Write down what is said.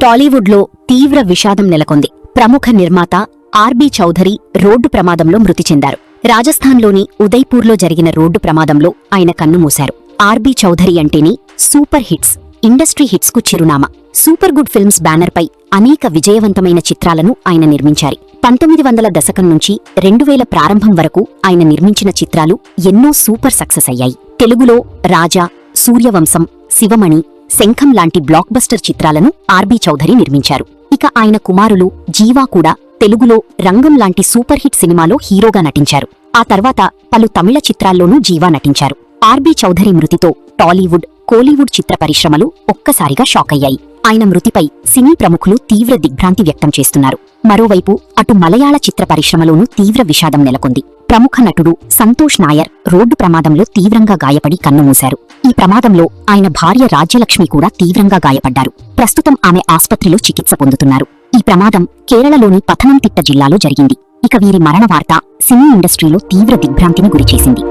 టాలీవుడ్లో తీవ్ర విషాదం నెలకొంది. ప్రముఖ నిర్మాత ఆర్బీ చౌధరి రోడ్డు ప్రమాదంలో మృతి చెందారు. రాజస్థాన్లోని ఉదయ్పూర్లో జరిగిన రోడ్డు ప్రమాదంలో ఆయన కన్నుమూశారు. ఆర్బీ చౌధరి అంటేనే సూపర్ హిట్స్, ఇండస్ట్రీ హిట్స్ కు చిరునామా. సూపర్ గుడ్ ఫిల్మ్స్ బ్యానర్పై అనేక విజయవంతమైన చిత్రాలను ఆయన నిర్మించారు. 1900 దశకం నుంచి 2000 ప్రారంభం వరకు ఆయన నిర్మించిన చిత్రాలు ఎన్నో సూపర్ సక్సెస్ అయ్యాయి. తెలుగులో రాజా, సూర్యవంశం, శివమణి, శంఖం లాంటి బ్లాక్ బస్టర్ చిత్రాలను ఆర్బీ చౌధరి నిర్మించారు. ఇక ఆయన కుమారులు జీవా కూడా తెలుగులో రంగం లాంటి సూపర్ హిట్ సినిమాలో హీరోగా నటించారు. ఆ తర్వాత పలు తమిళ చిత్రాల్లోనూ జీవా నటించారు. ఆర్బీ చౌధరి మృతితో టాలీవుడ్, కోలీవుడ్ చిత్ర పరిశ్రమలు ఒక్కసారిగా షాకయ్యాయి. ఆయన మృతిపై సినీ ప్రముఖులు తీవ్ర దిగ్భ్రాంతి వ్యక్తం చేస్తున్నారు. మరోవైపు అటు మలయాళ చిత్ర పరిశ్రమలోనూ తీవ్ర విషాదం నెలకొంది. ప్రముఖ నటుడు సంతోష్ నాయర్ రోడ్డు ప్రమాదంలో తీవ్రంగా గాయపడి కన్నుమూశారు. ఈ ప్రమాదంలో ఆయన భార్య రాజ్యలక్ష్మి కూడా తీవ్రంగా గాయపడ్డారు. ప్రస్తుతం ఆమె ఆస్పత్రిలో చికిత్స పొందుతున్నారు. ఈ ప్రమాదం కేరళలోని పథనంతిట్ట జిల్లాలో జరిగింది. ఇక వీరి మరణ వార్త సినీ ఇండస్ట్రీలో తీవ్ర దిగ్భ్రాంతిని గురిచేసింది.